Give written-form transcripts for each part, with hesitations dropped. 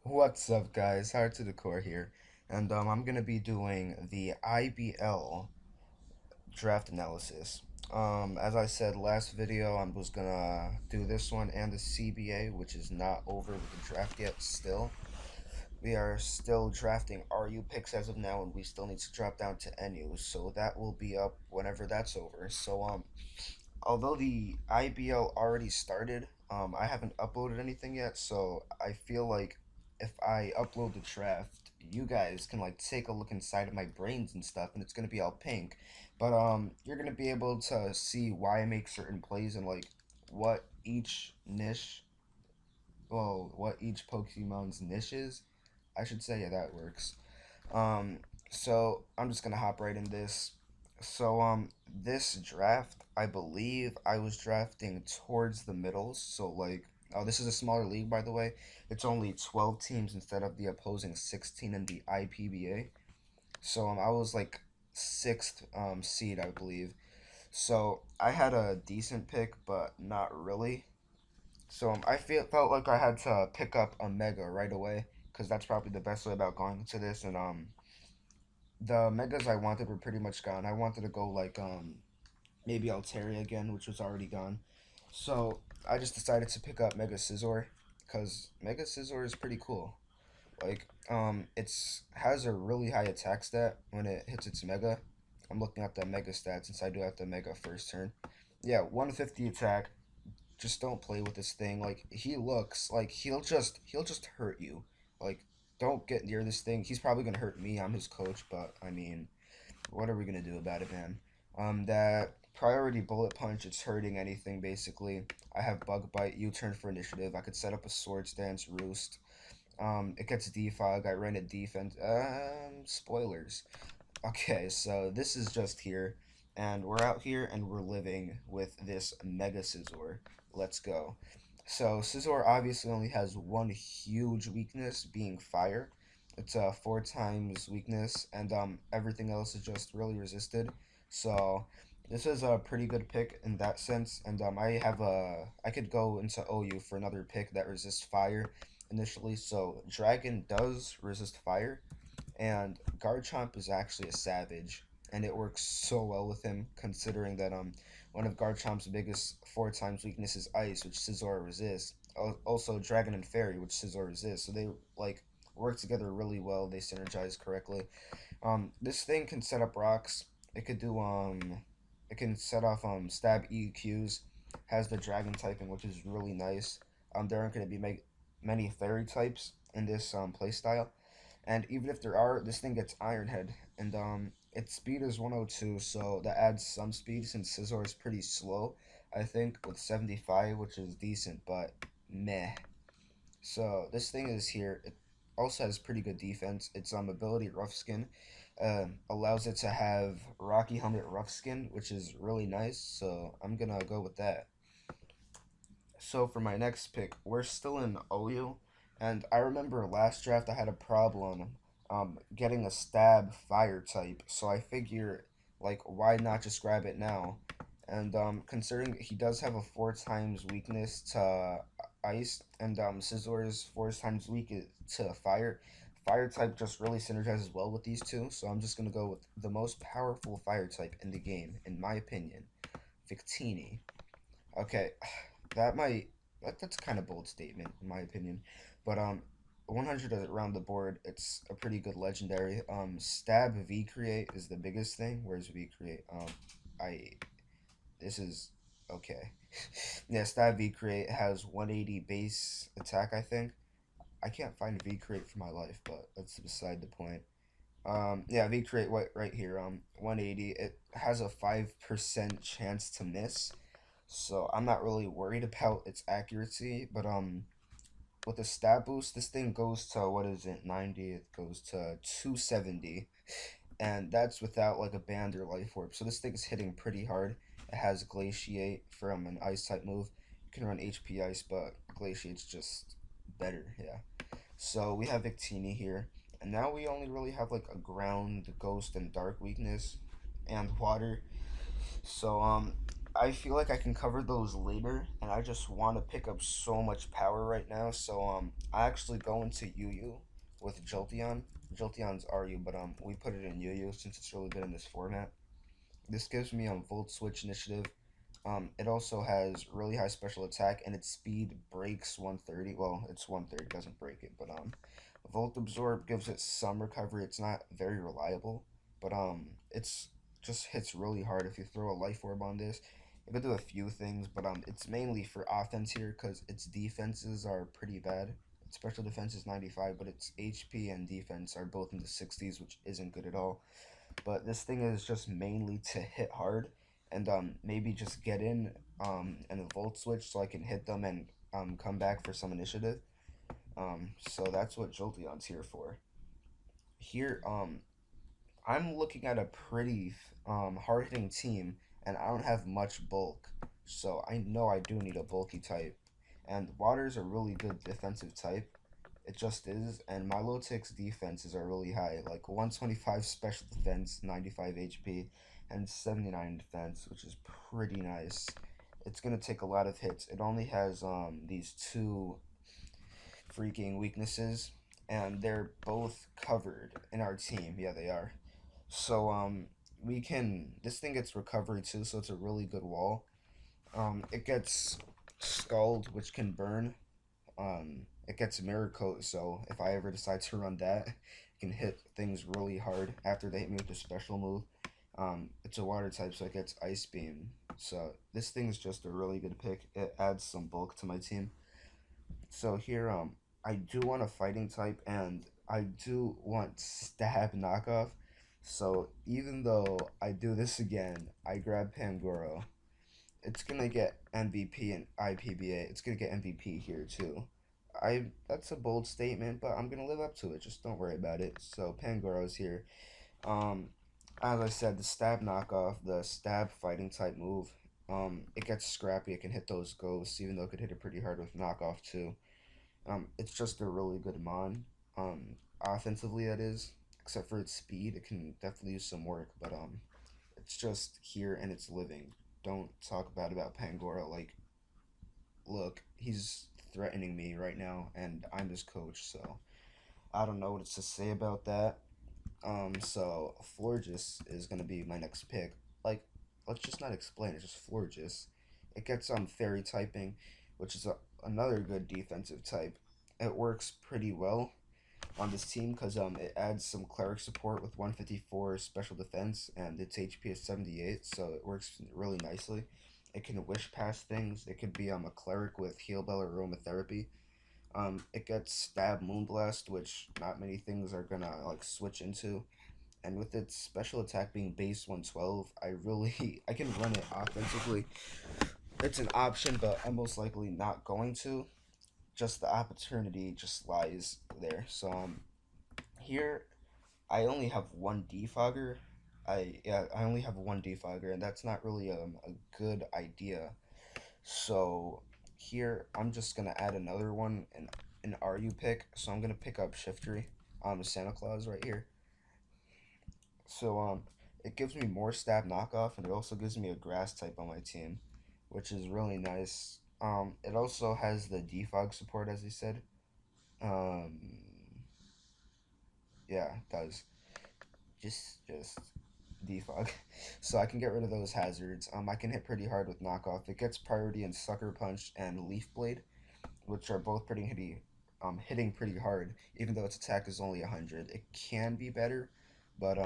What's up, guys? Hard to the core here, and I'm gonna be doing the IBL Draft Analysis. As I said last video, I was gonna do this one and the CBA, which is not over with the draft yet. Still, we are still drafting RU picks as of now, and we still need to drop down to NU. So that will be up whenever that's over. Although the IBL already started, I haven't uploaded anything yet, so I feel like if I upload the draft, you guys can like take a look inside of my brains and stuff, and it's gonna be all pink. But you're gonna be able to see why I make certain plays and like what each niche, what each Pokemon's niche is. I should say, yeah, that works. Um, so I'm just gonna hop right in this. This draft, I believe I was drafting towards the middle. So like, oh, this is a smaller league, by the way. It's only 12 teams instead of the opposing 16 in the IPBA. I was like sixth seed, I believe. So I had a decent pick, but not really. Felt like I had to pick up a mega right away because that's probably the best way about going into this. And the megas I wanted were pretty much gone. I wanted to go like maybe Altaria again, which was already gone. So I just decided to pick up Mega Scizor because Mega Scizor is pretty cool. Like it's has a really high attack stat when it hits its Mega. I'm looking at the Mega stats since I do have the Mega first turn. Yeah, 150 attack. Just don't play with this thing. Like he looks like he'll just hurt you. Like don't get near this thing. He's probably gonna hurt me. I'm his coach, but I mean, what are we gonna do about it, man? That priority bullet punch, it's hurting anything basically. I have bug bite, U-turn for initiative. I could set up a swords dance roost. It gets defog. I ran a defense. Spoilers. Okay, so this is just here, and we're out here and we're living with this Mega Scizor. Let's go. So Scizor obviously only has one huge weakness, being fire. It's a four times weakness, and everything else is just really resisted. So this is a pretty good pick in that sense. And I could go into OU for another pick that resists fire initially. So Dragon does resist fire, and Garchomp is actually a savage, and it works so well with him considering that one of Garchomp's biggest four times weakness is Ice, which Scizor resists. Also Dragon and Fairy, which Scizor resists. So they like work together really well. They synergize correctly. This thing can set up rocks. It could do it can set off stab EQs. Has the Dragon typing, which is really nice. There aren't going to be many Fairy types in this playstyle, and even if there are, this thing gets Iron Head, and its speed is 102, so that adds some speed since Scizor is pretty slow. I think with 75, which is decent, but meh. So this thing is here. It also has pretty good defense. Its ability Rough Skin allows it to have Rocky Helmet Rough Skin, which is really nice. So I'm gonna go with that. So for my next pick, we're still in OU, and I remember last draft I had a problem getting a stab fire type, so I figure like why not just grab it now? And considering he does have a four times weakness to ice, and Scizor is four times weak to fire. Fire type just really synergizes well with these two, so I'm just gonna go with the most powerful fire type in the game, in my opinion, Victini. Okay, that's kind of bold statement in my opinion, but 100 around the board. It's a pretty good legendary. Stab V create is the biggest thing. Where's V create? I this is okay. Yeah, stab V create has 180 base attack. I think I can't find V create for my life, but that's beside the point. Yeah, V create right here. 180. It has a 5% chance to miss, so I'm not really worried about its accuracy. But with the stat boost, this thing goes to what is it, 90? It goes to 270, and that's without like a band or life orb. So this thing's hitting pretty hard. It has Glaciate from an Ice type move. You can run HP Ice, but Glaciate's just better. Yeah. So we have Victini here, and now we only really have like a Ground, Ghost, and Dark weakness, and Water. So I feel like I can cover those later, and I just want to pick up so much power right now. So I actually go into UU with Jolteon. Jolteon's RU, but we put it in UU since it's really good in this format. This gives me Volt Switch Initiative. It also has really high special attack, and its speed breaks 130. Well, it's 130, doesn't break it, but Volt Absorb gives it some recovery. It's not very reliable, but it's just hits really hard if you throw a Life Orb on this. It could do a few things, but it's mainly for offense here because its defenses are pretty bad. Its special defense is 95, but its HP and defense are both in the 60s, which isn't good at all. But this thing is just mainly to hit hard and maybe just get in and a Volt Switch so I can hit them and come back for some initiative. So that's what Jolteon's here for. Here, I'm looking at a pretty hard hitting team, and I don't have much bulk, so I know I do need a bulky type. And water's a really good defensive type. It just is, and Milotic's defenses are really high, like 125 special defense, 95 HP, and 79 defense, which is pretty nice. It's gonna take a lot of hits. It only has these two freaking weaknesses, and they're both covered in our team. Yeah, they are. So we can. This thing gets recovery too, so it's a really good wall. It gets scald, which can burn. It gets mirror coat, so if I ever decide to run that, it can hit things really hard after they hit me with a special move. It's a water type, so it gets ice beam. So this thing is just a really good pick. It adds some bulk to my team. So here, I do want a fighting type, and I do want stab knockoff. So even though I do this again, I grab Pangoro. It's gonna get MVP and IPBA. It's gonna get MVP here too. I That's a bold statement, but I'm gonna live up to it. Just don't worry about it. So Pangoro's here. Um, as I said, the stab knockoff, the stab fighting type move. It gets scrappy. It can hit those ghosts, even though it could hit it pretty hard with knockoff too. It's just a really good mon. Offensively, that is. Except for its speed, it can definitely use some work. But it's just here and it's living. Don't talk bad about Pangoro. Like, look, he's threatening me right now, and I'm his coach. So I don't know what to say about that. So Florges is gonna be my next pick. Like, let's just not explain it. Just Florges. It gets fairy typing, which is another good defensive type. It works pretty well on this team because it adds some cleric support with 154 special defense and its HP is 78, so it works really nicely. It can wish past things. It could be a cleric with heal bell or aromatherapy. It gets stab moonblast, which not many things are gonna like switch into. And with its special attack being base 112, I really I can run it offensively. It's an option, but I'm most likely not going to. Just the opportunity just lies there. So here I only have one defogger. I only have one defogger, and that's not really a good idea. So here I'm just gonna add another one, an RU pick. So I'm gonna pick up Shiftry, Santa Claus right here. So it gives me more stab knockoff, and it also gives me a grass type on my team, which is really nice. It also has the defog support, as I said. Um, yeah, it does. Just defog. So I can get rid of those hazards. I can hit pretty hard with knockoff. It gets priority in Sucker Punch and Leaf Blade, which are both hitting pretty hard. Even though its attack is only 100, it can be better, but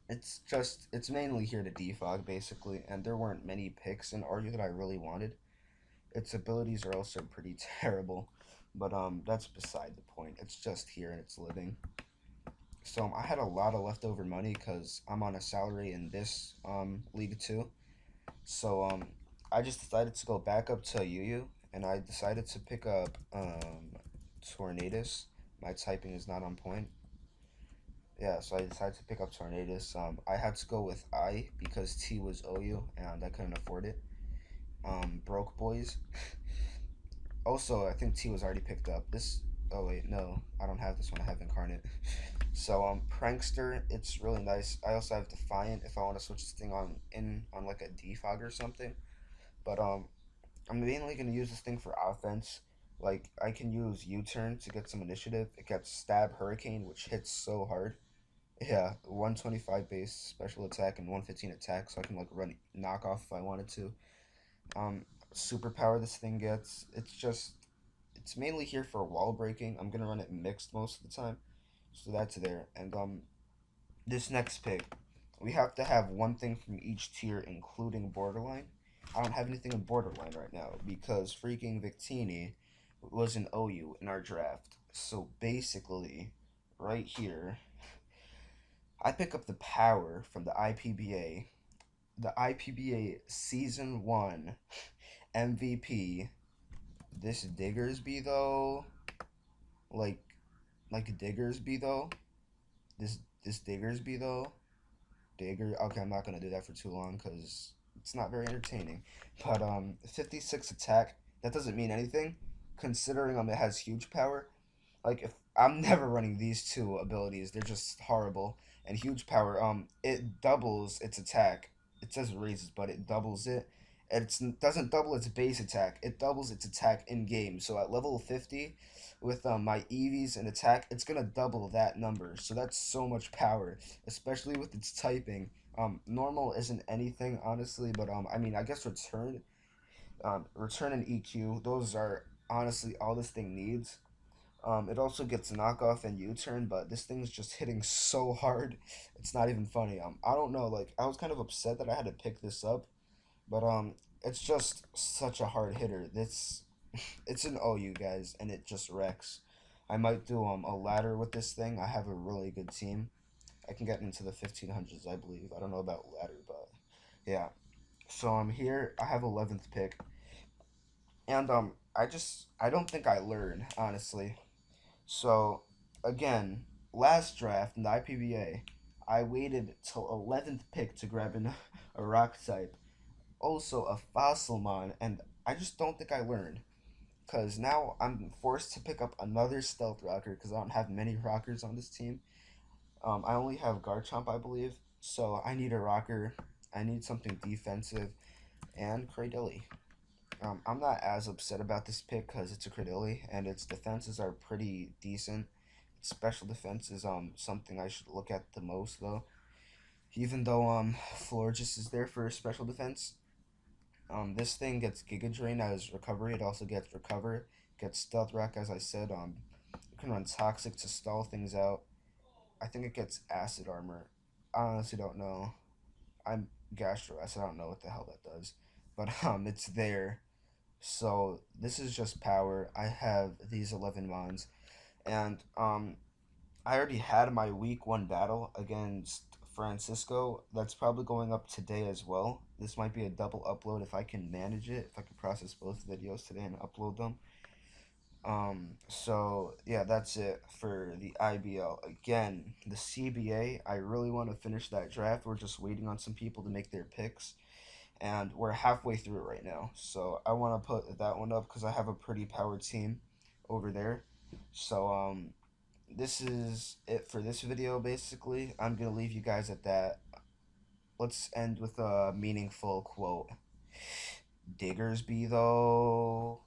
it's mainly here to defog basically. And there weren't many picks in Argue that I really wanted. Its abilities are also pretty terrible, but that's beside the point. It's just here and it's living. So I had a lot of leftover money because I'm on a salary in this league too. So I just decided to go back up to UU, and I decided to pick up Tornadus. My typing is not on point. Yeah, so I decided to pick up Tornadus. I had to go with I because T was OU, and I couldn't afford it. Broke boys. Also, I think T was already picked up. This Oh wait, no, I don't have this one. I have Incarnate. So Prankster, it's really nice. I also have Defiant if I want to switch this thing on like a defog or something. But I'm mainly gonna use this thing for offense. Like I can use U-turn to get some initiative. It gets Stab Hurricane, which hits so hard. Yeah, 125 base special attack and 115 attack, so I can like run knockoff if I wanted to. Um, Superpower this thing gets. It's mainly here for wall breaking. I'm gonna run it mixed most of the time, so that's there. And this next pick, we have to have one thing from each tier, including borderline. I don't have anything in borderline right now because freaking Victini was an OU in our draft. So basically, right here, I pick up the power from the IPBA Season 1 MVP. This Diggersby though, like like Diggersby though, this Diggersby though, Digger. Okay, I'm not gonna do that for too long because it's not very entertaining. But 56 attack. That doesn't mean anything, considering it has huge power. Like if I'm never running these two abilities, they're just horrible. And huge power, it doubles its attack. It says raises, but it doubles it. It doesn't double its base attack. It doubles its attack in game. So at level 50, with my EVs and attack, it's gonna double that number. So that's so much power, especially with its typing. Normal isn't anything honestly, but I mean I guess return and EQ. Those are honestly all this thing needs. It also gets knockoff and U-turn, but this thing's just hitting so hard, it's not even funny. I don't know. Like I was kind of upset that I had to pick this up, but it's just such a hard hitter. It's an OU guys, and it just wrecks. I might do a ladder with this thing. I have a really good team. I can get into the 1500s, I believe. I don't know about ladder, but yeah. So I'm here. I have 11th pick, and I don't think I learned honestly. So, again, last draft in the IPBA, I waited till 11th pick to grab a rock type, also a Fossilmon, and I just don't think I learned. Because now I'm forced to pick up another stealth rocker because I don't have many rockers on this team. I only have Garchomp, I believe. So I need a rocker. I need something defensive and Cradilly. I'm not as upset about this pick because it's a Cradilly and its defenses are pretty decent. Its special defense is something I should look at the most though. Even though Florges is there for special defense, this thing gets Giga Drain as recovery. It also gets recover, gets Stealth Rock as I said. You can run Toxic to stall things out. I think it gets Acid Armor. I honestly don't know. I'm Gastro Acid. I don't know what the hell that does, but it's there. So this is just power. I have these 11 mons, and I already had my week one battle against Francisco. That's probably going up today as well. This might be a double upload if I can manage it. If I can process both videos today and upload them. So yeah, that's it for the IBL. Again, the CBA. I really want to finish that draft. We're just waiting on some people to make their picks and we're halfway through it right now. So I want to put that one up because I have a pretty powered team over there. So this is it for this video. Basically, I'm gonna leave you guys at that. Let's end with a meaningful quote. Diggersby though.